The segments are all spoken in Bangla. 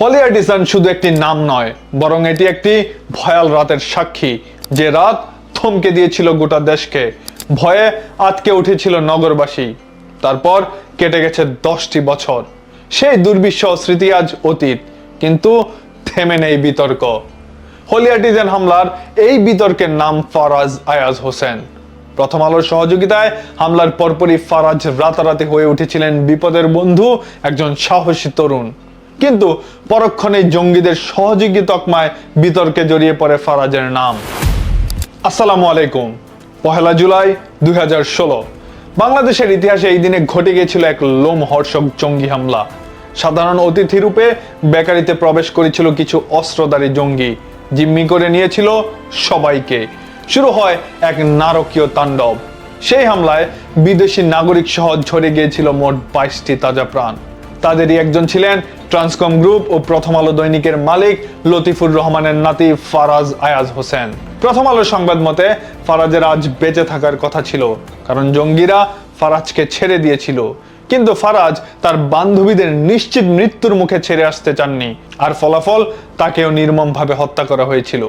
হলি আর্টিসান শুধু একটি নাম নয়, বরং এটি একটি ভয়াল রাতের সাক্ষী, যে রাত থমকে দিয়েছিল গোটা দেশকে, ভয়ে আটকে উঠেছিল নগরবাসী। তারপর কেটে গেছে 10টি বছর। সেই দুর্বিষহ স্মৃতি আজ অতীত, কিন্তু থেমে নেই বিতর্ক। হলি আর্টিজান হামলার এই বিতর্কের নাম ফারাজ আয়াজ হোসেন। প্রথম আলোর সহযোগিতায় হামলার পরপরই ফারাজ রাতারাতি হয়ে উঠেছিলেন বিপদের বন্ধু, একজন সাহসী তরুণ। কিন্তু পরক্ষণে জঙ্গিদের সহযোগী তকমায় বিতর্কে জড়িয়ে পড়ে ফারাজের নাম। আসসালামু আলাইকুম। 1 জুলাই 2016 বাংলাদেশের ইতিহাসে এই দিনে ঘটে গিয়েছিল এক লোমহর্ষক জঙ্গি হামলা। সাধারণ অতিথি রূপে বেকারিতে প্রবেশ করেছিল কিছু অস্ত্রধারী জঙ্গি, জিম্মি করে নিয়েছিল সবাইকে। শুরু হয় এক নারকীয় তাণ্ডব। সেই হামলায় বিদেশি নাগরিক সহ ঝরে গিয়েছিল মোট 22টি তাজা প্রাণ। তাদেরই একজন ছিলেন ট্রান্সকম গ্রুপ ও প্রথম আলো দৈনিকের মালিক লতিফুর রহমানের নাতি ফারাজ আয়াজ হোসেন। প্রথম আলোর সংবাদ মতে ফারাজের আজ বেঁচে থাকার কথা ছিল, কারণ জঙ্গিরা ফারাজকে ছেড়ে দিয়েছিল। কিন্তু ফারাজ তার বান্ধবীদের নিশ্চিত মৃত্যুর মুখে ছেড়ে আসতে চাননি, আর ফলাফল তাকেও নির্মমভাবে হত্যা করা হয়েছিল।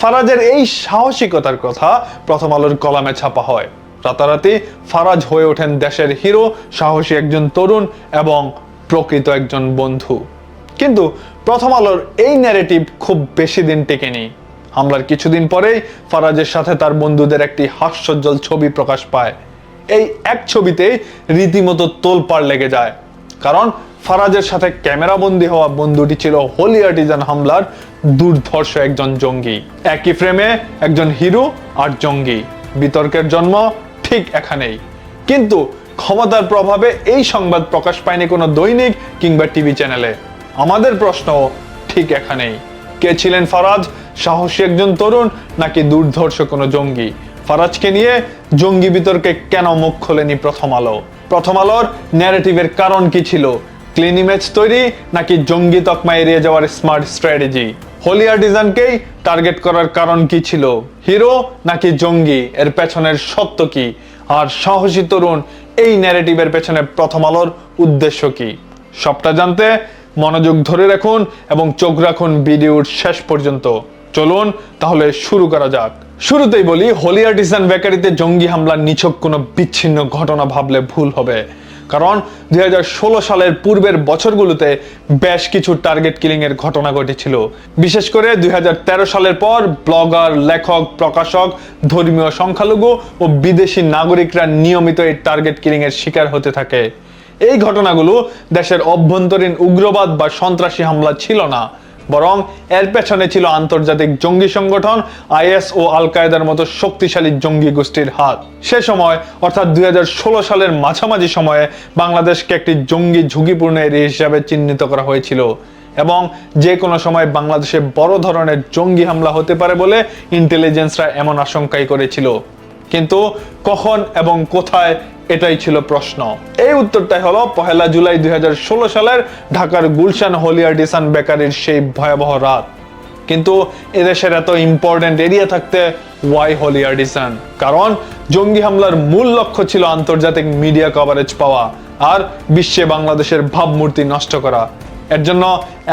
ফারাজের এই সাহসিকতার কথা প্রথম আলোর কলামে ছাপা হয়। রাতারাতি ফারাজ হয়ে ওঠেন দেশের হিরো, সাহসী একজন তরুণ এবং প্রকৃত একজন বন্ধু। কিন্তু প্রথম আলোর এই ন্যারেটিভ খুব বেশি দিন টেকেনি। হামলার কিছুদিন পরেই ফারাজের সাথে তার বন্ধুদের একটি হাস্যোজ্জ্বল ছবি প্রকাশ পায়। এই এক ছবিতেই রীতিমতো তোলপাড় লেগে যায়, কারণ ফারাজের সাথে ক্যামেরাবন্দি হওয়া বন্ধুটি ছিল হলি আর্টিজান হামলার দুর্ধর্ষ একজন জঙ্গি। একই ফ্রেমে একজন হিরো আর জঙ্গি। বিতর্কের জন্ম ঠিক এখানেই। কিন্তু ক্ষমতার প্রভাবে এই সংবাদ প্রকাশ পায়নি কোনো দৈনিক কিংবা টিভি চ্যানেলে। আমাদের প্রশ্ন ঠিক এখানেই, কে ছিলেন ফারাজ? সাহসী একজন তরুণ নাকি দুর্ধর্ষ কোনো জঙ্গি? ফারাজকে নিয়ে জঙ্গি বিতর্কে কেন মুখ খোলেনি প্রথম আলো? প্রথম আলোর ন্যারেটিভের কারণ কি ছিল? ক্লিন ইমেজ তৈরি নাকি জঙ্গি তকমা এড়িয়ে যাওয়ার স্মার্ট স্ট্র্যাটেজি? হলি আর্টিজানকেই টার্গেট করার কারণ কি ছিল? হিরো নাকি জঙ্গি? এর পেছনের সত্য কি? আর সাহসী তরুণ এই ন্যারেটিভের পেছনে প্রথম আলোর উদ্দেশ্য কি? সবটা জানতে মনোযোগ ধরে রাখুন এবং চোখ রাখুন ভিডিওর শেষ পর্যন্ত। চলুন তাহলে শুরু করা যাক। শুরুতেই বলি, হলি আর্টিজান বেকারিতে জঙ্গি হামলার নিছক কোনো বিচ্ছিন্ন ঘটনা ভাবলে ভুল হবে, কারণ 2016 সালের পূর্বের বছরগুলোতে বেশ কিছু টার্গেট কিলিং এর ঘটনা ঘটেছিল। বিশেষ করে 2013 সালের পর ব্লগার, লেখক, প্রকাশক, ধর্মীয় সংখ্যালঘু ও বিদেশি নাগরিকরা নিয়মিত এই টার্গেট কিলিং এর শিকার হতে থাকে। এই ঘটনাগুলো দেশের অভ্যন্তরীণ উগ্রবাদ বা সন্ত্রাসী হামলা ছিল না, বরং এর পেছনে ছিল আন্তর্জাতিক জঙ্গি সংগঠন আইএস ও আল কায়েদার মতো শক্তিশালী জঙ্গি গোষ্ঠীর হাত। সে সময় অর্থাৎ 2016 সালের মাঝামাঝি সময়ে বাংলাদেশকে একটি জঙ্গি ঝুঁকিপূর্ণ এরিয়া হিসাবে চিহ্নিত করা হয়েছিল এবং যে কোনো সময় বাংলাদেশে বড় ধরনের জঙ্গি হামলা হতে পারে বলে ইন্টেলিজেন্সরা এমন আশঙ্কাই করেছিল। কিন্তু কখন এবং কোথায়, এটাই ছিল প্রশ্ন। এই উত্তরটাই হলো 1 জুলাই 2016 সালের ঢাকার গুলশান হলি আর্টিসান বেকারির সেই ভয়াবহ রাত। কিন্তু এদেশের এত ইম্পর্টেন্ট এরিয়া থাকতে ওয়াই হলি আর্টিসান? কারণ জঙ্গি হামলার মূল লক্ষ্য ছিল আন্তর্জাতিক মিডিয়া কভারেজ পাওয়া আর বিশ্বে বাংলাদেশের ভাবমূর্তি নষ্ট করা। এর জন্য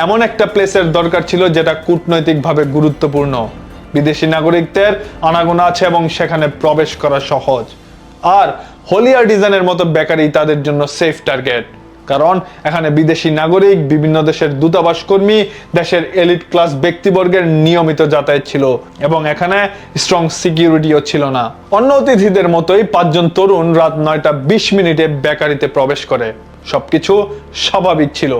এমন একটা প্লেসের দরকার ছিল যেটা কূটনৈতিকভাবে গুরুত্বপূর্ণ, বিদেশি নাগরিকদের আনাগোনা আছে এবং সেখানে প্রবেশ করা সহজ। আর হলি আর্টিজানের মতো বেকারি তাদের জন্য সেফ টার্গেট, কারণ এখানে বিদেশি নাগরিক, বিভিন্ন দেশের দূতাবাস কর্মী, দেশের এলিট ক্লাস ব্যক্তিবর্গের নিয়মিত যাতায়াত ছিল এবং এখানে স্ট্রং সিকিউরিটিও ছিল না। অন্য অতিথিদের মতোই 5 জন তরুণ রাত 9:20 বেকারিতে প্রবেশ করে। সবকিছু স্বাভাবিক ছিল।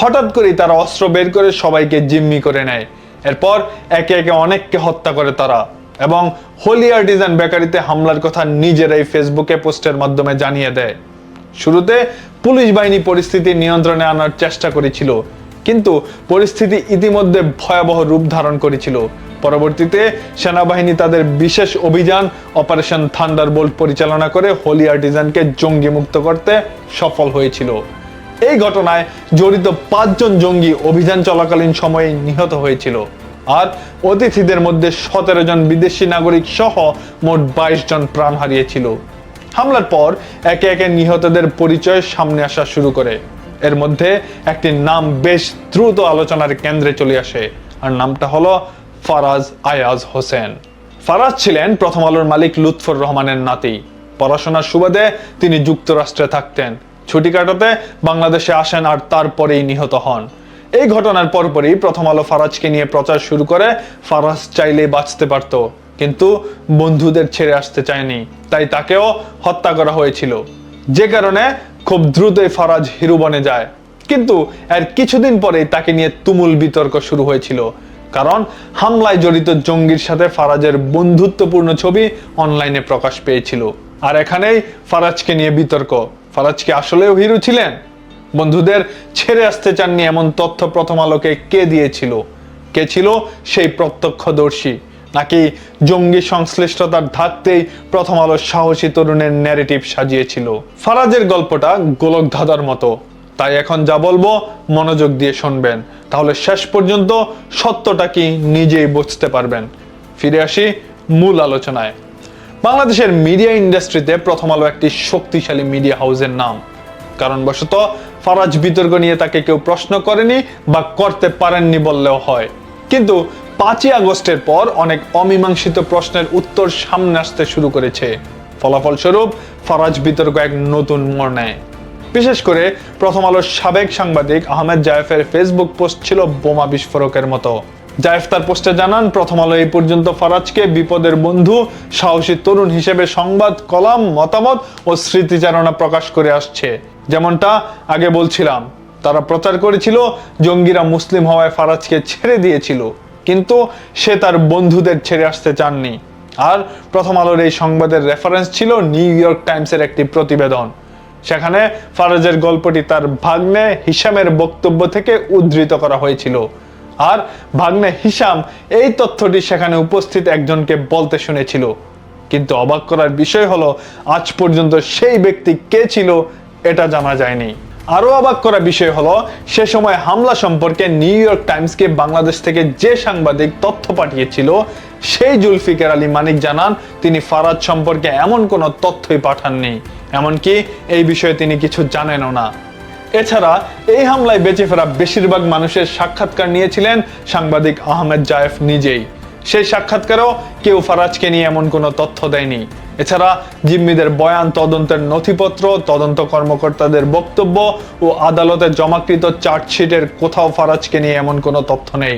হঠাৎ করেই তারা অস্ত্র বের করে সবাইকে জিম্মি করে নেয়। এরপর একে একে অনেককে হত্যা করে তারা এবং হলি আর্টিজান বেকারিতে হামলার কথা নিজেরাই ফেসবুকে পোস্টের মাধ্যমে জানিয়ে দেয়। শুরুতে পুলিশ বাহিনী পরিস্থিতি নিয়ন্ত্রণে আনার চেষ্টা করেছিল, কিন্তু পরিস্থিতি ইতিমধ্যে ভয়াবহ রূপ ধারণ করেছিল। পরবর্তীতে সেনাবাহিনী তাদের বিশেষ অভিযান অপারেশন থান্ডারবোল্ট পরিচালনা করে হলি আর্টিজানকে জঙ্গি মুক্ত করতে সফল হয়েছিল। এই ঘটনায় জড়িত 5 জন জঙ্গি অভিযান চলাকালীন সময়ে নিহত হয়েছিল, আর অতিথিদের মধ্যে 17 জন বিদেশি নাগরিক সহ মোট 22 জন প্রাণ হারিয়েছিল। হামলার পর একে একে নিহতদের পরিচয় সামনে আসা শুরু করে। এর মধ্যে একটি নাম বেশ দ্রুত আলোচনার কেন্দ্রে চলে আসে, আর নামটা হলো ফারাজ আয়াজ হোসেন। ফারাজ ছিলেন প্রথম আলোর মালিক লুৎফর রহমানের নাতি। পড়াশোনার সুবাদে তিনি যুক্তরাষ্ট্রে থাকতেন। ছুটি কাটাতে বাংলাদেশে আসেন আর তারপরেই নিহত হন। এই ঘটনার পরপরই প্রথম আলো ফারাজকে নিয়ে প্রচার শুরু করে। ফারাজ চাইলেই বাঁচতে পারত, কিন্তু বন্ধুদের ছেড়ে আসতে চায়নি, তাই তাকেও হত্যা করা হয়েছিল। যে কারণে খুব দ্রুতই ফারাজ হিরো বনে যায়। কিন্তু এর কিছুদিন পরেই তাকে নিয়ে তুমুল বিতর্ক শুরু হয়েছিল, কারণ হামলায় জড়িত জঙ্গির সাথে ফারাজের বন্ধুত্বপূর্ণ ছবি অনলাইনে প্রকাশ পেয়েছিল। আর এখানেই ফারাজকে নিয়ে বিতর্ক। ফারাজ কি আসলেও হিরো ছিলেন? বন্ধুদের ছেড়ে আসতে চাননি এমন তথ্য প্রথম আলোকে কে দিয়েছিল? কে ছিল সেই প্রত্যক্ষদর্শী? নাকি জঙ্গি সংশ্লিষ্টতার ধাকতেই প্রথম আলোর সাহসী তরুণের ন্যারেটিভ সাজিয়েছিল? ফারাজের গল্পটা গোলক ধাঁধার মতো, তাই এখন যা বলবো মনোযোগ দিয়ে শুনবেন, তাহলে শেষ পর্যন্ত সত্যটা কি নিজেই বুঝতে পারবেন। ফিরে আসি মূল আলোচনায়। বাংলাদেশের মিডিয়া ইন্ডাস্ট্রিতে প্রথম আলো একটি শক্তিশালী মিডিয়া হাউসের নাম। কারণবশত ফারাজ বিতর্ক নিয়ে তাকে কেউ প্রশ্ন করেনি বা করতে পারেননি বললেও হয়। কিন্তু 5ই আগস্টের পর অনেক অমীমাংসিত প্রশ্নের উত্তর সামনে আসতে শুরু করেছে। ফলাফলস্বরূপ ফারাজ বিতর্ক এক নতুন মোড় নেয়। বিশেষ করে প্রথম আলোর সাবেক সাংবাদিক আহমেদ জায়েফের ফেসবুক পোস্ট ছিল বোমা বিস্ফোরকের মতো। জায়েফ তার পোস্টে জানান, প্রথম আলো এই পর্যন্ত ফারাজকে বিপদের বন্ধু, সাহসী তরুণ হিসেবে সংবাদ, কলাম, মতামত ও স্মৃতিচারণা প্রকাশ করে আসছে। যেমনটা আগে বলছিলাম, তারা প্রচার করেছিল জঙ্গিরা মুসলিম হওয়ায় ফারাজকে ছেড়ে দিয়েছিল, কিন্তু সে তার বন্ধুদের ছেড়ে আসতে চাননি। আর প্রথম আলোর এই সংবাদের রেফারেন্স ছিল নিউ ইয়র্ক টাইমসের একটি প্রতিবেদন। সেখানে ফারাজের গল্পটি তার ভাগ্নে হিসামের বক্তব্য থেকে উদ্ধৃত করা হয়েছিল। আর ভাগ্নে হিসাম এই তথ্যটি সেখানে উপস্থিত একজনকে বলতে শুনেছিল। কিন্তু অবাক করার বিষয় হলো, আজ পর্যন্ত সেই ব্যক্তি কে ছিল এটা জানা যায়নি। আরো অবাক করা বিষয় হলো, সে সময় হামলা সম্পর্কে নিউ ইয়র্ক টাইমসকে বাংলাদেশ থেকে যে সাংবাদিক তথ্য পাঠিয়েছিল, সেই জুলফিকার আলী মানিক জানান তিনি ফারাজ সম্পর্কে এমন কোনো তথ্যই পাঠাননি, এমনকি এই বিষয়ে তিনি কিছু জানেনও না। এছাড়া এই হামলায় বেঁচে ফেরা বেশিরভাগ মানুষের সাক্ষাৎকার নিয়েছিলেন সাংবাদিক আহমেদ জায়েফ নিজেই। সেই সাক্ষাৎকারেও কেউ ফারাজকে নিয়ে এমন কোনো তথ্য দেয়নি। এছাড়া জিম্মিদের বয়ান, তদন্তের নথিপত্র, তদন্ত কর্মকর্তাদের বক্তব্য ও আদালতে জমাকৃত চার্জশিটের কোথাও ফারাজকে নিয়ে এমন কোনো তথ্য নেই।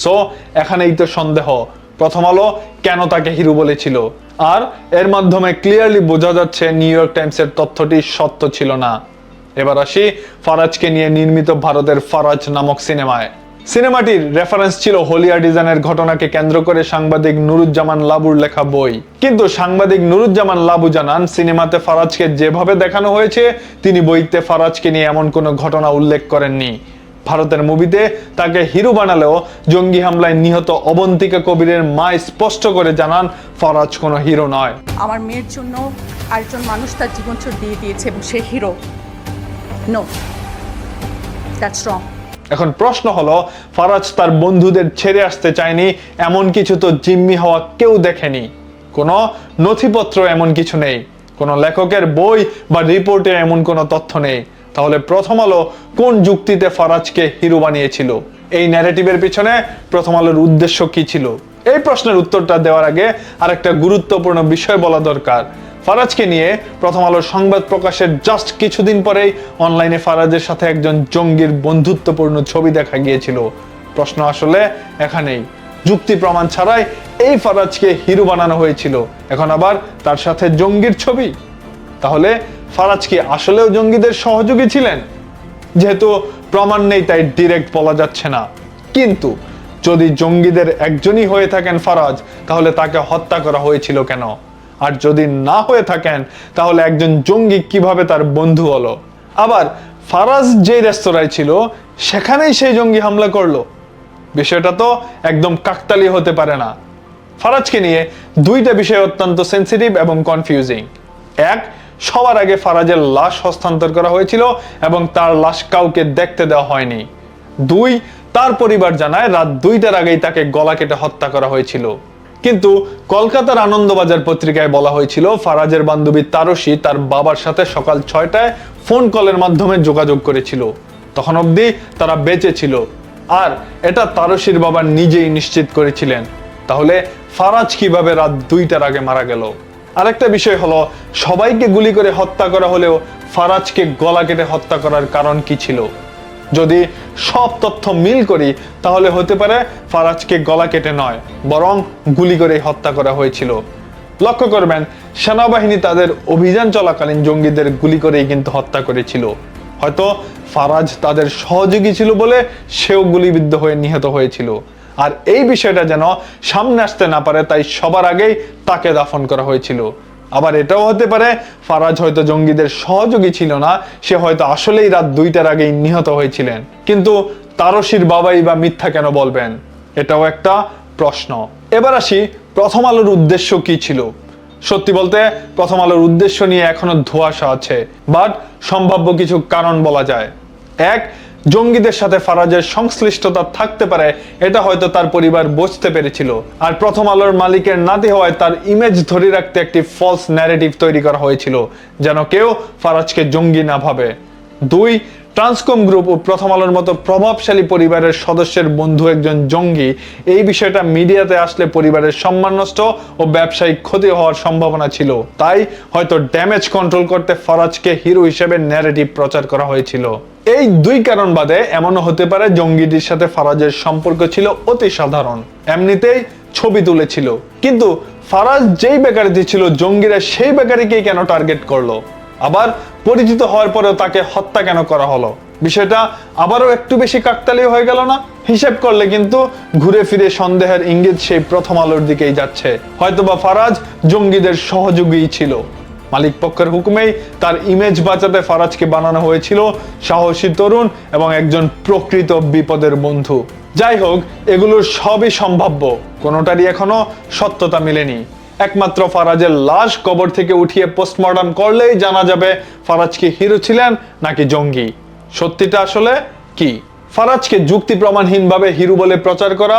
সো এখানেই তো সন্দেহ, প্রথম আলো কেন তাকে হিরো বলেছিল। আর এর মাধ্যমে ক্লিয়ারলি বোঝা যাচ্ছে নিউ ইয়র্ক টাইমসের তথ্যটি সত্য ছিল না। এবার আসি ফারাজকে নিয়ে নির্মিত ভারতের ফারাজ নামক সিনেমায়। সিনেমাটির রেফারেন্স ছিল হলি আর্টিজানের ঘটনাকে কেন্দ্র করে সাংবাদিক নুরুজ্জামান লাবুর লেখা বই। কিন্তু সাংবাদিক নুরুজ্জামান লাবু জানান, সিনেমাতে ফারাজকে যেভাবে দেখানো হয়েছে, তিনি বইতে ফারাজকে নিয়ে এমন কোনো ঘটনা উল্লেখ করেননি। ভারতের মুভিতে তাকে হিরো বানালেও জঙ্গি হামলায় নিহত অবন্তিকা কবিরের মা স্পষ্ট করে জানান, ফারাজ কোনো হিরো নয়। আমার মেয়ের জন্য আরেকজন মানুষ তার জীবন দিয়ে দিয়েছে এবং সে হিরো। No, that's wrong. এখন প্রশ্ন হলো, ফারাজ তার বন্ধুদের ছেড়ে আসতে চায়নি এমন কিছু তো জিম্মি হওয়া কেউ দেখেনি। কোনো নথিপত্র এমন কিছু নেই, কোনো লেখকের বই বা রিপোর্টে এমন কোনো তথ্য নেই। তাহলে প্রথম আলো কোন যুক্তিতে ফারাজকে হিরো বানিয়েছিল? এই ন্যারেটিভের পিছনে প্রথম আলোর উদ্দেশ্য কি ছিল? এই প্রশ্নের উত্তরটা দেওয়ার আগে আরেকটা গুরুত্বপূর্ণ বিষয় বলা দরকার। ফারাজকে নিয়ে প্রথম আলোর সংবাদ প্রকাশের জাস্ট কিছুদিন পরেই অনলাইনে ফারাজের সাথে একজন জঙ্গির বন্ধুত্বপূর্ণ ছবি দেখা গিয়েছিল। প্রশ্ন আসলে এখানেই, যুক্তি প্রমাণ ছাড়াই এই ফারাজকে হিরো বানানো হয়েছিল, এখন আবার তার সাথে জঙ্গির ছবি। তাহলে ফারাজ কি আসলেও জঙ্গিদের সহযোগী ছিলেন? যেহেতু প্রমাণ নেই তাই ডিরেক্ট বলা যাচ্ছে না, কিন্তু যদি জঙ্গিদের একজনই হয়ে থাকেন ফারাজ, তাহলে তাকে হত্যা করা হয়েছিল কেন? আর যদি না হয়ে থাকেন, তাহলে একজন জঙ্গি কিভাবে তার বন্ধু হলো? আবার ফারাজ যে রেস্তোরাঁয় ছিল সেখানেই সেই জঙ্গি হামলা করলো। বিষয়টা তো একদম কাকতালীয় হতে পারে না। ফারাজকে নিয়ে দুইটা বিষয় অত্যন্ত সেন্সিটিভ এবং কনফিউজিং। এক, সবার আগে ফারাজের লাশ হস্তান্তর করা হয়েছিল এবং তার লাশ কাউকে দেখতে দেওয়া হয়নি। দুই, তার পরিবার জানায় রাত 2টার আগেই তাকে গলা কেটে হত্যা করা হয়েছিল। কিন্তু কলকাতার আনন্দবাজার পত্রিকায় বলা হয়েছিল ফারাজের বান্ধবী তারসী তার বাবার সাথে সকাল 6টায় ফোন কলের মাধ্যমে যোগাযোগ করেছিল। তখন অবধি তারা বেঁচে ছিল, আর এটা তারসীর বাবা নিজেই নিশ্চিত করেছিলেন। তাহলে ফারাজ কিভাবে রাত 2টার আগে মারা গেল? আরেকটা বিষয় হলো, সবাইকে গুলি করে হত্যা করা হলেও ফারাজকে গলা কেটে হত্যা করার কারণ কি ছিল? যদি সব তথ্য মিল করি তাহলে হতে পারে ফারাজকে গলা কেটে নয়, বরং গুলি করে হত্যা করা হয়েছিল। লক্ষ্য করবেন, সেনাবাহিনী তাদের অভিযান চলাকালীন জঙ্গিদের গুলি করেই কিন্তু হত্যা করেছিল। হয়তো ফারাজ তাদের সহযোগী ছিল বলে সেও গুলিবিদ্ধ হয়ে নিহত হয়েছিল। আর এই বিষয়টা যেন সামনে আসতে না পারে তাই সবার আগেই তাকে দাফন করা হয়েছিল। আবার এটাও হতে পারে ফারাজ হয়তো জঙ্গিদের সহযোগী ছিল না, সে হয়তো আসলেই রাত 2টার আগেই নিহত হয়েছিলেন। কিন্তু তারসীর বাবাই বা মিথ্যা কেন বলবেন? এটাও একটা প্রশ্ন। এবার আসি প্রথম আলোর উদ্দেশ্য কি ছিল। সত্যি বলতে প্রথম আলোর উদ্দেশ্য নিয়ে এখনো ধোঁয়াশা আছে, বাট সম্ভাব্য কিছু কারণ বলা যায়। এক, জঙ্গিদের সাথে ফারাজের সংশ্লিষ্টতা থাকতে পারে এটা হয়তো তার পরিবার বুঝতে পেরেছিল, আর প্রথম আলোর মালিকের নাতি হওয়ায় তার ইমেজ ধরে রাখতে একটি ফলস ন্যারেটিভ তৈরি করা হয়েছিল, যেন কেউ ফারাজকে জঙ্গি না ভাবে। দুই, ট্রান্সকম গ্রুপ ও প্রথম আলোর মতো প্রভাবশালী পরিবারের সদস্যের বন্ধু একজন জঙ্গি, এই বিষয়টা মিডিয়াতে আসলে পরিবারের সম্মান নষ্ট ও ব্যবসায়িক ক্ষতি হওয়ার সম্ভাবনা ছিল। তাই হয়তো ড্যামেজ কন্ট্রোল করতে ফারাজকে হিরো হিসেবে ন্যারেটিভ প্রচার করা হয়েছিল। এই দুই কারণ বাদে এমনও হতে পারে জঙ্গিটির সাথে ফারাজের সম্পর্ক ছিল অতি সাধারণ, এমনিতেই ছবি তুলেছিল। কিন্তু ফারাজ যেই বেকারিতে ছিল, জঙ্গিরা সেই বেকারিকেই কেন টার্গেট করলো? আবার পরিচিত হওয়ার পরেও তাকে হত্যা কেন করা হলো? বিষয়টা আবারও একটু বেশি কাকতালীয় হয়ে গেল না? হিসেব করলে কিন্তু ঘুরে ফিরে সন্দেহের ইঙ্গিত সেই প্রথম আলোর দিকেই যাচ্ছে। হয়তোবা ফারাজ জঙ্গিদের সহযোগী ছিল। মালিক পক্ষের হুকুমেই তার ইমেজ বাঁচাতে ফারাজকে বানানো হয়েছিল সাহসী তরুণ এবং একজন প্রকৃত বিপদের বন্ধু। যাই হোক, এগুলোর সবই সম্ভাব্য, কোনোটারই এখনো সত্যতা মেলেনি। একমাত্র ফারাজের লাশ কবর থেকে উঠিয়ে পোস্টমর্টম করলেই জানা যাবে ফারাজ কি হিরো ছিলেন নাকি জঙ্গি। সত্যিটা আসলে কি? ফারাজকে যুক্তি প্রমাণহীনভাবে হিরো বলে প্রচার করা,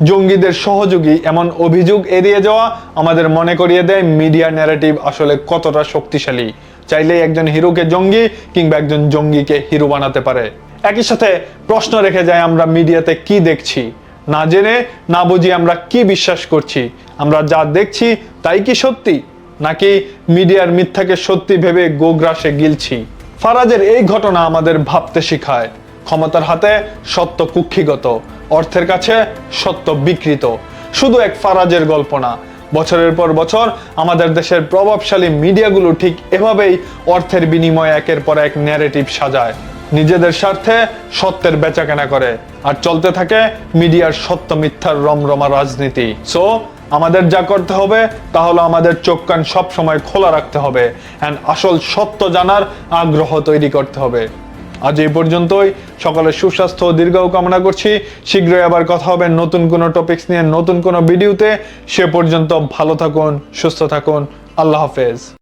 জঙ্গিদের সহযোগী এমন অভিযোগ এড়িয়ে যাওয়া আমাদের মনে করিয়ে দেয় মিডিয়া ন্যারেটিভ আসলে কতটা শক্তিশালী। চাইলেই একজন হিরোকে জঙ্গি কিংবা একজন জঙ্গিকে হিরো বানাতে পারে। একই সাথে প্রশ্ন রেখে যায়, আমরা মিডিয়াতে কি দেখছি? না জেনে না বুঝি আমরা কি বিশ্বাস করছি? আমরা যা দেখছি তাই কি সত্যি, নাকি মিডিয়ার মিথ্যাকে সত্যি ভেবে গোগ্রাসে গিলছি? ফারাজের এই ঘটনা আমাদের ভাবতে শেখায়, ক্ষমতার হাতে সত্য কুক্ষিগত, অর্থের কাছে সত্য বিকৃত। শুধু এক ফারাজের গল্প না, বছরের পর বছর আমাদের দেশের প্রভাবশালী মিডিয়াগুলো ঠিক এভাবেই অর্থের বিনিময়ে একের পর এক ন্যারেটিভ সাজায়, নিজেদের স্বার্থে সত্যের বেচাকেনা করে, আর চলতে থাকে মিডিয়ার সত্য মিথ্যার রমরমা রাজনীতি। সো আমাদের যা করতে হবে তা হলো আমাদের চোখ কান সব সময় খোলা রাখতে হবে এন্ড আসল সত্য জানার আগ্রহ তৈরি করতে হবে। আজ এই পর্যন্তই। সকলের সুস্বাস্থ্য ও দীর্ঘায়ু কামনা করছি। শীঘ্রই আবার কথা হবে নতুন কোনো টপিকস নিয়ে নতুন কোনো ভিডিওতে। সে পর্যন্ত ভালো থাকুন, সুস্থ থাকুন। আল্লাহ হাফেজ।